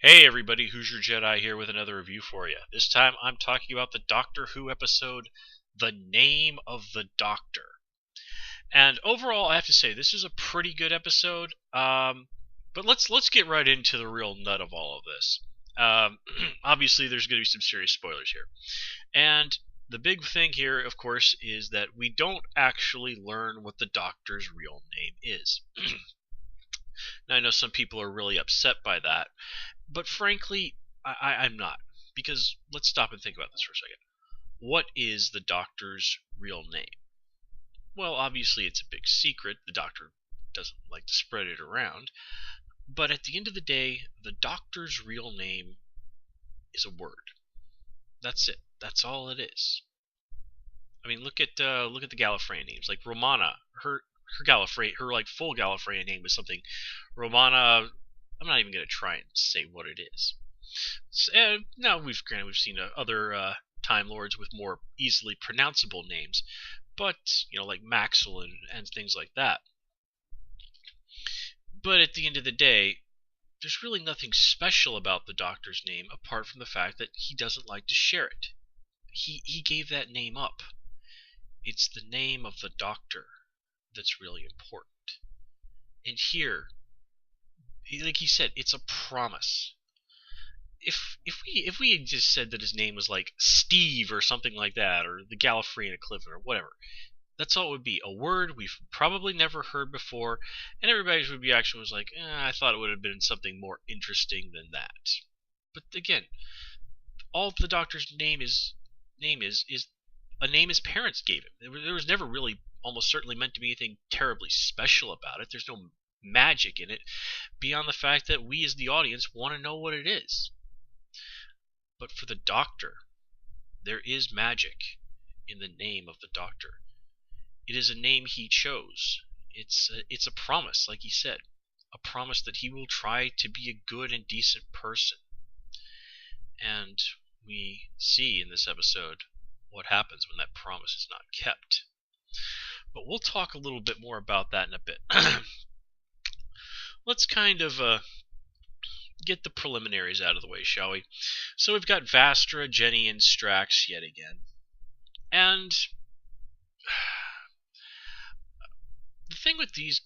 Hey everybody, Hoosier Jedi here with another review for you. This time I'm talking about the Doctor Who episode, The Name of the Doctor. And overall, I have to say, this is a pretty good episode, but let's get right into the real nut of all of this. Obviously, there's going to be some serious spoilers here. And the big thing here, of course, is that we don't actually learn what the Doctor's real name is. Now, I know some people are really upset by that, but frankly, I'm not. Because let's stop and think about this for a second. What is the Doctor's real name? Well, obviously it's a big secret. The Doctor doesn't like to spread it around. But at the end of the day, the Doctor's real name is a word. That's it. That's all it is. I mean, look at the Gallifreyan names. Like Romana, her full Gallifreyan name is something. Romana, I'm not even gonna try and say what it is. Now we've seen other Time Lords with more easily pronounceable names, but like Maxwell and things like that. But at the end of the day, there's really nothing special about the Doctor's name apart from the fact that he doesn't like to share it. He gave that name up. It's the name of the Doctor that's really important. And here, like he said, it's a promise. If we had just said that his name was like Steve or something like that, or the Gallifreyan Clifford or whatever, that's all it would be. A word we've probably never heard before, and everybody's reaction was like, I thought it would have been something more interesting than that. But again, all the Doctor's name is a name his parents gave him. There was never really, almost certainly meant to be anything terribly special about it. There's no magic in it, beyond the fact that we as the audience want to know what it is. But for the Doctor, there is magic in the name of the Doctor. It is a name he chose. It's a promise, like he said. A promise that he will try to be a good and decent person. And we see in this episode what happens when that promise is not kept. But we'll talk a little bit more about that in a bit. Let's kind of get the preliminaries out of the way, shall we? So we've got Vastra, Jenny, and Strax yet again. And the thing with these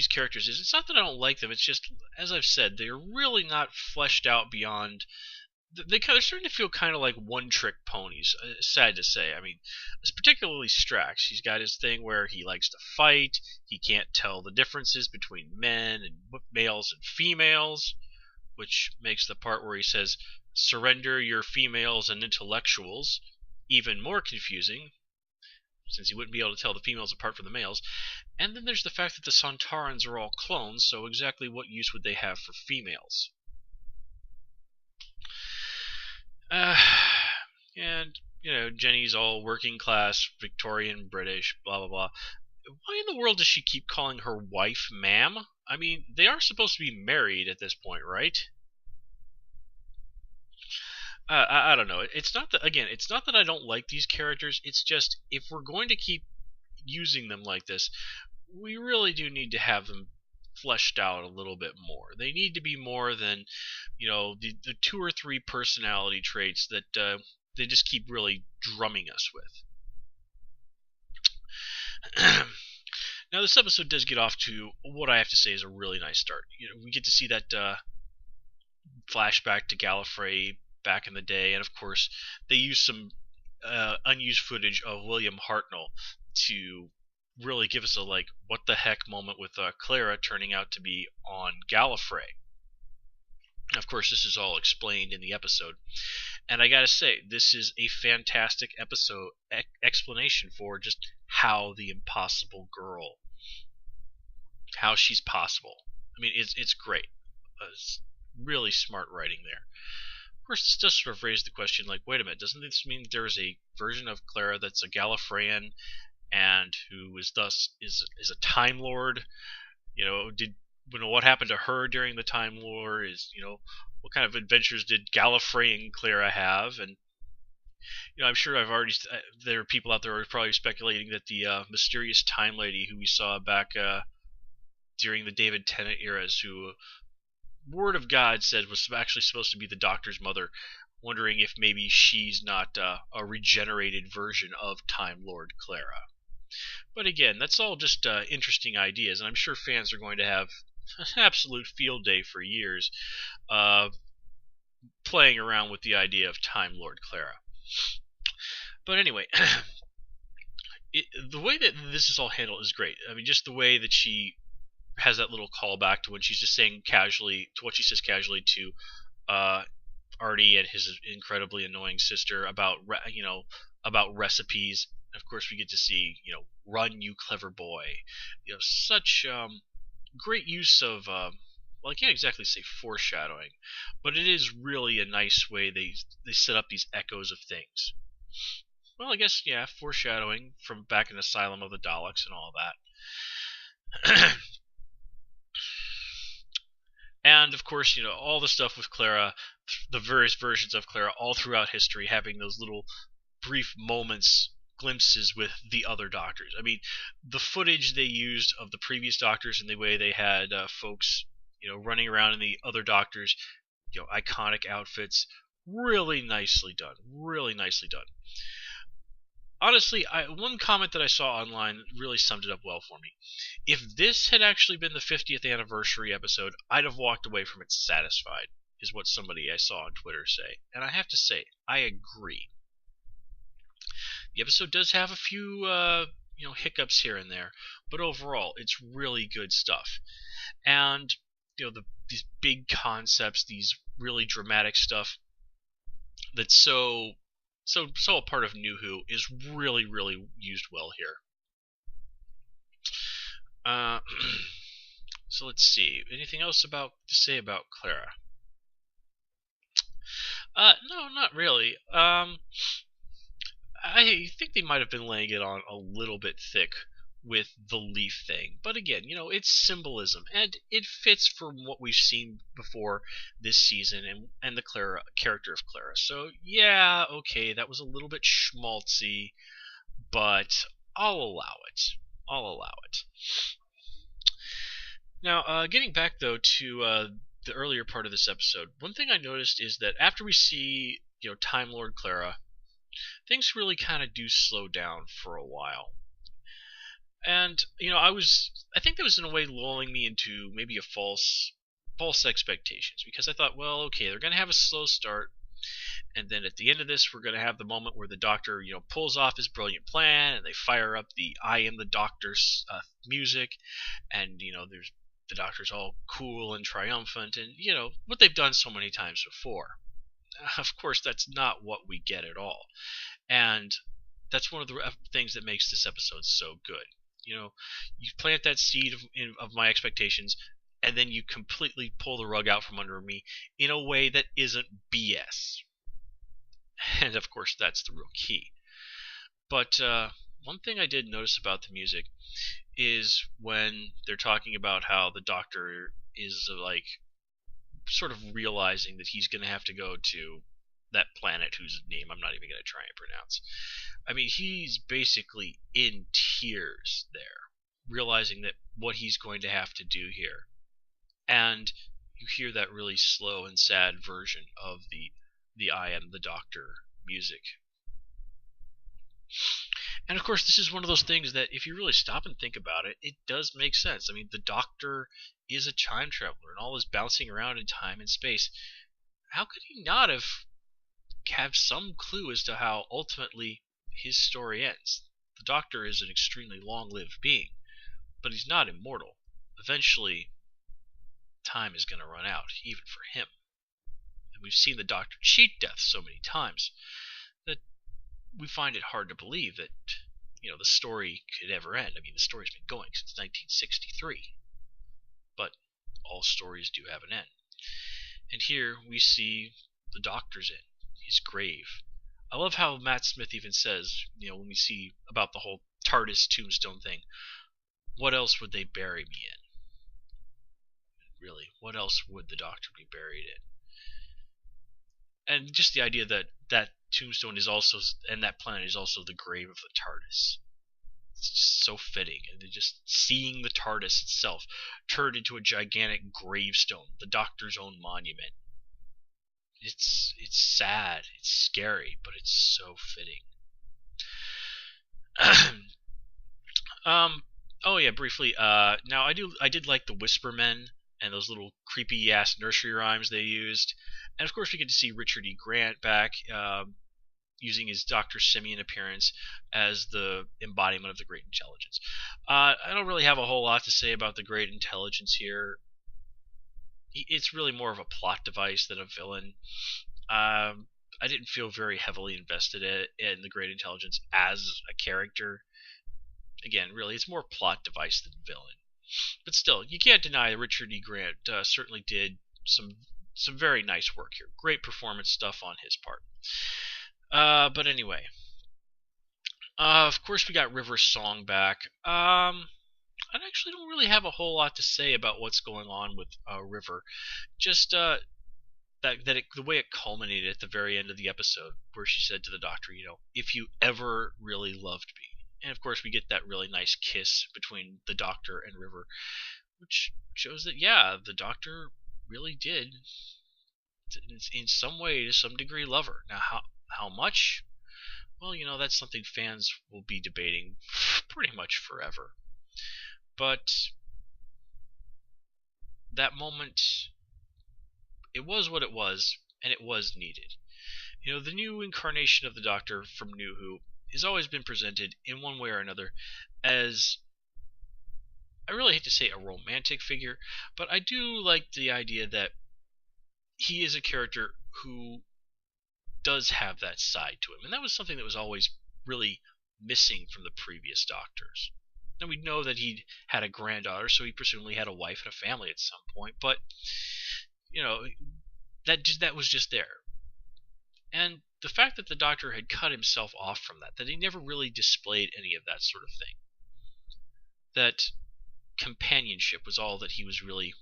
characters is, it's not that I don't like them, it's just, as I've said, they're really not fleshed out beyond. They're starting to feel kind of like one-trick ponies, sad to say. I mean, it's particularly Strax. He's got his thing where he likes to fight, he can't tell the differences between men and males and females, which makes the part where he says, surrender your females and intellectuals, even more confusing, since he wouldn't be able to tell the females apart from the males. And then there's the fact that the Sontarans are all clones, so exactly what use would they have for females? And, Jenny's all working class, Victorian, British, blah, blah, blah. Why in the world does she keep calling her wife ma'am? I mean, they are supposed to be married at this point, right? I don't know. It's not that I don't like these characters. It's just, if we're going to keep using them like this, we really do need to have them fleshed out a little bit more. They need to be more than, the 2 or 3 personality traits that they just keep really drumming us with. Now, this episode does get off to what I have to say is a really nice start. We get to see that flashback to Gallifrey back in the day, and of course, they use some unused footage of William Hartnell to really give us a what the heck moment with Clara turning out to be on Gallifrey. Of course, this is all explained in the episode, and I gotta say, this is a fantastic episode explanation for just how the Impossible Girl, how she's possible. I mean, it's great. It's really smart writing there. Of course, this does sort of raise the question, wait a minute, doesn't this mean there is a version of Clara that's a Gallifreyan and who is thus is a Time Lord? What happened to her during the Time War? What kind of adventures did Gallifreyan Clara have? And I'm sure there are people out there who are probably speculating that the mysterious Time Lady who we saw back during the David Tennant eras, who word of God said was actually supposed to be the Doctor's mother, wondering if maybe she's not a regenerated version of Time Lord Clara. But again, that's all just interesting ideas, and I'm sure fans are going to have an absolute field day for years playing around with the idea of Time Lord Clara. But anyway, the way that this is all handled is great. I mean, just the way that she has that little callback to when she's just saying casually, to what she says casually to Artie and his incredibly annoying sister about about recipes. Of course, we get to see "Run, you clever boy." Such great use of well, I can't exactly say foreshadowing, but it is really a nice way they set up these echoes of things. Well, I guess yeah, foreshadowing from back in Asylum of the Daleks and all that. And of course, all the stuff with Clara, the various versions of Clara all throughout history, having those little brief moments, glimpses with the other Doctors. I mean, the footage they used of the previous Doctors and the way they had folks, running around in the other Doctors, iconic outfits, really nicely done. Really nicely done. Honestly, one comment that I saw online really summed it up well for me. If this had actually been the 50th anniversary episode, I'd have walked away from it satisfied, is what somebody I saw on Twitter say. And I have to say, I agree. The episode does have a few, hiccups here and there, but overall, it's really good stuff. And, these big concepts, these really dramatic stuff that's so a part of New Who is really, really used well here. So let's see. Anything else to say about Clara? No, not really. I think they might have been laying it on a little bit thick with the leaf thing. But again, it's symbolism, and it fits from what we've seen before this season and the character of Clara. So yeah, okay, that was a little bit schmaltzy, but I'll allow it. Now, getting back though to the earlier part of this episode, one thing I noticed is that after we see Time Lord Clara, things really kind of do slow down for a while. And I think that was in a way lulling me into maybe a false expectations, because I thought, well, okay, they're gonna have a slow start, and then at the end of this, we're gonna have the moment where the Doctor, pulls off his brilliant plan, and they fire up the "I Am the Doctor's" music, and there's the Doctor's all cool and triumphant, and what they've done so many times before. Of course, that's not what we get at all, and that's one of the things that makes this episode so good. You plant that seed of my expectations, and then you completely pull the rug out from under me in a way that isn't BS. And of course, that's the real key. But one thing I did notice about the music is when they're talking about how the Doctor is sort of realizing that he's going to have to go to that planet whose name I'm not even going to try and pronounce. I mean, he's basically in tears there, realizing that what he's going to have to do here. And you hear that really slow and sad version of the "I Am the Doctor" music. And of course, this is one of those things that if you really stop and think about it, it does make sense. I mean, the Doctor is a time traveler, and all this bouncing around in time and space. How could he not have some clue as to how ultimately his story ends? The Doctor is an extremely long-lived being, but he's not immortal. Eventually, time is going to run out, even for him. And we've seen the Doctor cheat death so many times that we find it hard to believe that the story could ever end. I mean, the story's been going since 1963, but all stories do have an end. And here we see the Doctor's in his grave. I love how Matt Smith even says, when we see about the whole TARDIS tombstone thing, what else would they bury me in? Really, what else would the Doctor be buried in? And just the idea that that tombstone is also, and that planet is also the grave of the TARDIS. It's just so fitting, and just seeing the TARDIS itself turned into a gigantic gravestone, the Doctor's own monument. It's sad, it's scary, but it's so fitting. Oh yeah, briefly. Now I did like the Whispermen and those little creepy ass nursery rhymes they used, and of course we get to see Richard E. Grant back, using his Dr. Simeon appearance as the embodiment of the Great Intelligence. I don't really have a whole lot to say about the Great Intelligence here. It's really more of a plot device than a villain. I didn't feel very heavily invested in the Great Intelligence as a character. Again, really, it's more plot device than villain. But still, you can't deny Richard E. Grant certainly did some very nice work here. Great performance stuff on his part. But anyway, of course we got River's song back. I actually don't really have a whole lot to say about what's going on with River. Just the way it culminated at the very end of the episode, where she said to the Doctor, if you ever really loved me. And of course we get that really nice kiss between the Doctor and River, which shows that, yeah, the Doctor really did, in some way, to some degree, love her. Now, how much? Well, that's something fans will be debating pretty much forever. But that moment, it was what it was, and it was needed. The new incarnation of the Doctor from New Who has always been presented, in one way or another, as, I really hate to say a romantic figure, but I do like the idea that he is a character who does have that side to him. And that was something that was always really missing from the previous Doctors. And we know that he had a granddaughter, so he presumably had a wife and a family at some point. But, that was just there. And the fact that the Doctor had cut himself off from that he never really displayed any of that sort of thing. That companionship was all that he was really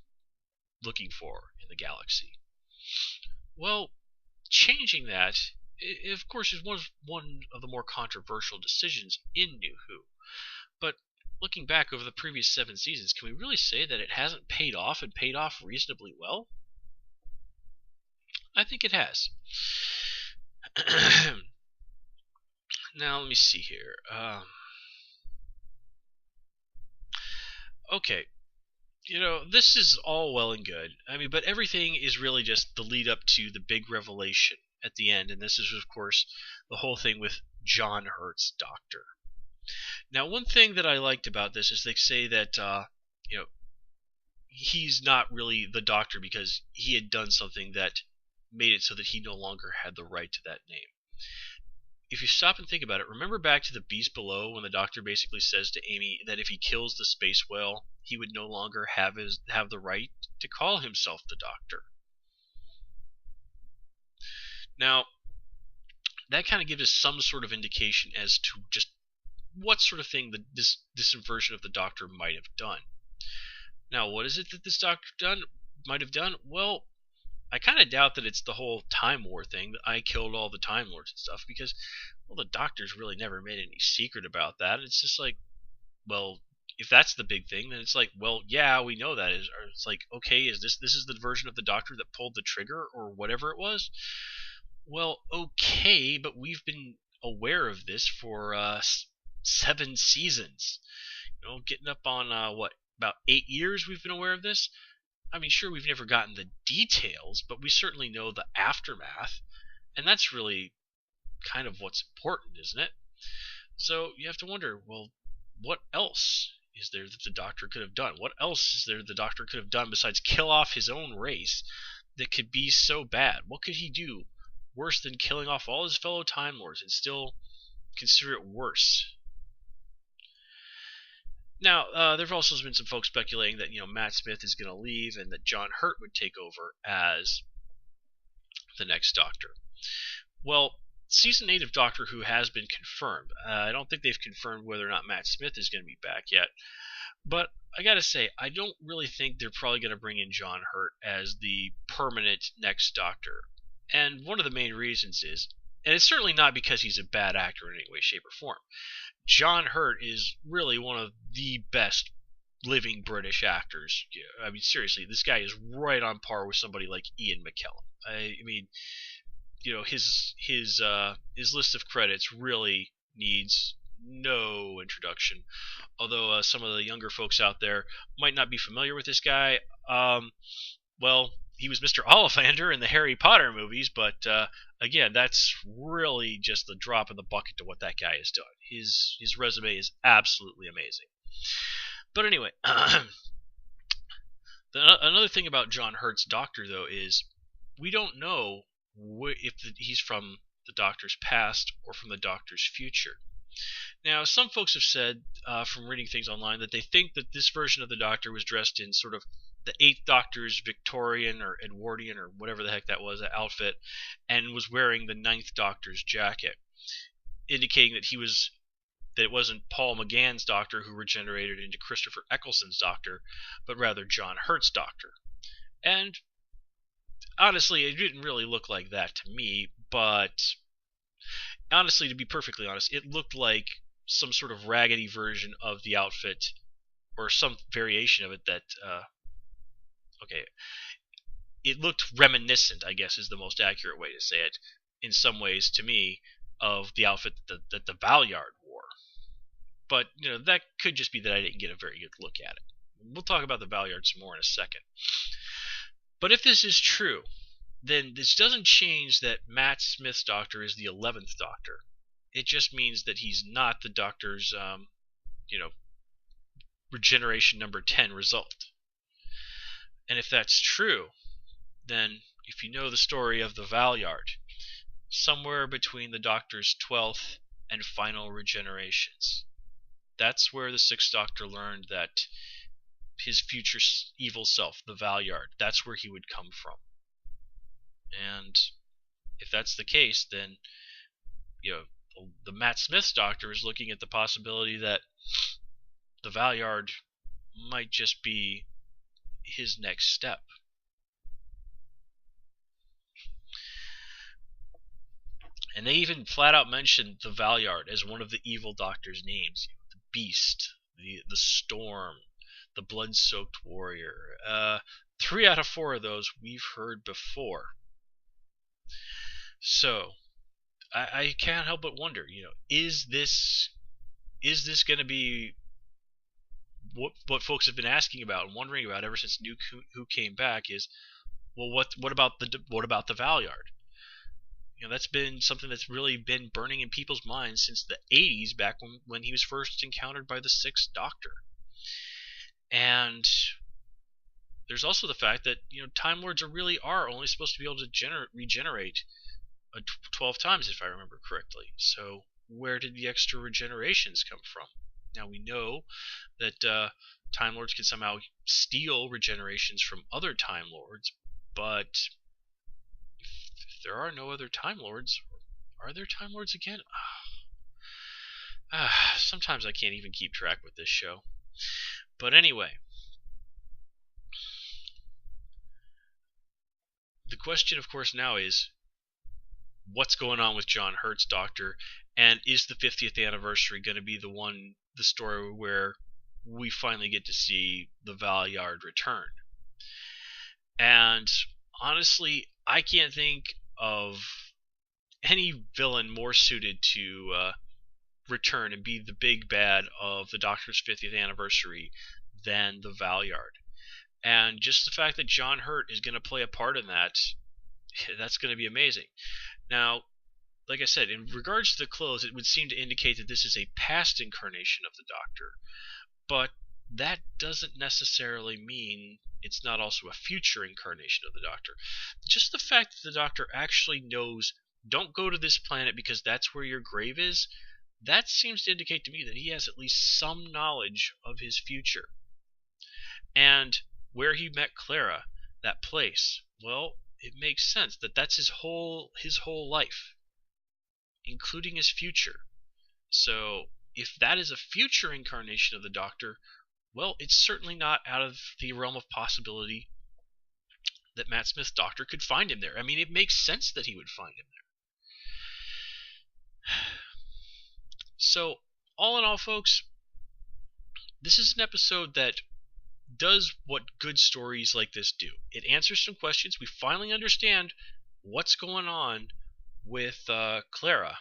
looking for in the galaxy. Well, changing that, of course, is one of the more controversial decisions in New Who. But looking back over the previous 7 seasons, can we really say that it hasn't paid off, and paid off reasonably well? I think it has. Now, let me see here. Okay. This is all well and good. But everything is really just the lead up to the big revelation at the end. And this is, of course, the whole thing with John Hurt's Doctor. Now, one thing that I liked about this is they say that, he's not really the Doctor because he had done something that made it so that he no longer had the right to that name. If you stop and think about it, remember back to The Beast Below, when the Doctor basically says to Amy that if he kills the space whale, he would no longer have the right to call himself the Doctor. Now, that kind of gives us some sort of indication as to just what sort of thing this version of the Doctor might have done. Now, what is it that this Doctor might have done? Well, I kind of doubt that it's the whole Time War thing, that I killed all the Time Lords and stuff, because, well, the Doctor's really never made any secret about that. It's just like, well, if that's the big thing, then it's like, well, yeah, we know that. Or it's like, okay, is this is the version of the Doctor that pulled the trigger, or whatever it was? Well, okay, but we've been aware of this for 7 seasons. Getting up on, about 8 years we've been aware of this? Sure, we've never gotten the details, but we certainly know the aftermath, and that's really kind of what's important, isn't it? So you have to wonder, well, what else is there that the Doctor could have done? What else is there the Doctor could have done besides kill off his own race that could be so bad? What could he do worse than killing off all his fellow Time Lords and still consider it worse? Now, there have also been some folks speculating that, Matt Smith is going to leave and that John Hurt would take over as the next Doctor. Well, Season 8 of Doctor Who has been confirmed. I don't think they've confirmed whether or not Matt Smith is going to be back yet. But I gotta say, I don't really think they're probably going to bring in John Hurt as the permanent next Doctor. And one of the main reasons is, and it's certainly not because he's a bad actor in any way, shape, or form. John Hurt is really one of the best living British actors. I mean, seriously, this guy is right on par with somebody like Ian McKellen. I mean, his list of credits really needs no introduction. Although some of the younger folks out there might not be familiar with this guy. Well, he was Mr. Ollivander in the Harry Potter movies, but again, that's really just the drop in the bucket to what that guy has done. His resume is absolutely amazing. But anyway, another thing about John Hurt's Doctor, though, is we don't know if he's from the Doctor's past or from the Doctor's future. Now, some folks have said, from reading things online, that they think that this version of the Doctor was dressed in sort of the 8th Doctor's Victorian or Edwardian or whatever the heck that was, that outfit, and was wearing the 9th Doctor's jacket, indicating that it wasn't Paul McGann's Doctor who regenerated into Christopher Eccleston's Doctor, but rather John Hurt's Doctor. And honestly, it didn't really look like that to me, but honestly, to be perfectly honest, it looked like some sort of raggedy version of the outfit, or some variation of it that, it looked reminiscent, I guess is the most accurate way to say it, in some ways to me, of the outfit that the Valeyard wore. But, that could just be that I didn't get a very good look at it. We'll talk about the Valeyard some more in a second. But if this is true, then this doesn't change that Matt Smith's Doctor is the 11th Doctor. It just means that he's not the Doctor's, regeneration number 10 result. And if that's true, then if you know the story of the Valeyard, somewhere between the Doctor's 12th and final regenerations, that's where the 6th Doctor learned that his future evil self, the Valeyard, that's where he would come from. And if that's the case, then the Matt Smith's Doctor is looking at the possibility that the Valeyard might just be his next step. And they even flat out mentioned the Valeyard as one of the evil Doctor's names. The Beast, the Storm, the Blood-Soaked Warrior. 3 out of 4 of those we've heard before. So, I can't help but wonder, is this going to be what folks have been asking about and wondering about ever since New Who came back? Is, well, what about the Valeyard? That's been something that's really been burning in people's minds since the 80s, back when he was first encountered by the 6th Doctor. And there's also the fact that Time Lords are only supposed to be able to regenerate 12 times, if I remember correctly. So where did the extra regenerations come from? Now we know that Time Lords can somehow steal regenerations from other Time Lords, but if there are no other Time Lords, are there Time Lords again? Sometimes I can't even keep track with this show. But anyway, the question, of course, now is, what's going on with John Hurt's Doctor, and is the 50th anniversary going to be the story where we finally get to see the Valeyard return? And honestly, I can't think of any villain more suited to return and be the big bad of the Doctor's 50th anniversary than the Valeyard. And just the fact that John Hurt is going to play a part in that's going to be amazing. Now, like I said, in regards to the clothes, it would seem to indicate that this is a past incarnation of the Doctor, but that doesn't necessarily mean it's not also a future incarnation of the Doctor. Just the fact that the Doctor actually knows, don't go to this planet because that's where your grave is, that seems to indicate to me that he has at least some knowledge of his future. And where he met Clara, that place, well, it makes sense that that's his whole life, including his future. So if that is a future incarnation of the Doctor, well, it's certainly not out of the realm of possibility that Matt Smith's Doctor could find him there. I mean, it makes sense that he would find him there. So all in all, folks, this is an episode that does what good stories like this do. It answers some questions. We finally understand what's going on with Clara,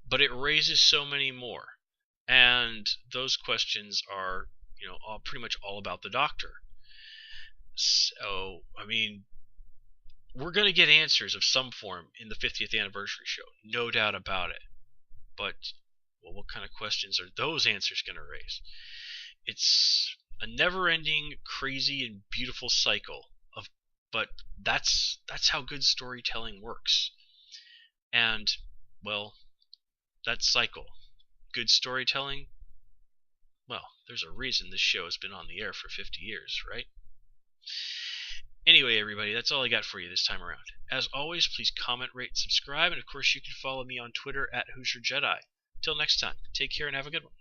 but it raises so many more, and those questions are, pretty much all about the Doctor. So, I mean, we're going to get answers of some form in the 50th anniversary show, no doubt about it. But, well, what kind of questions are those answers going to raise? It's a never-ending, crazy, and beautiful cycle of, but that's how good storytelling works. And, well, that cycle, good storytelling, well, there's a reason this show has been on the air for 50 years, right? Anyway, everybody, that's all I got for you this time around. As always, please comment, rate, and subscribe, and of course you can follow me on Twitter at HoosierJedi. Till next time, take care and have a good one.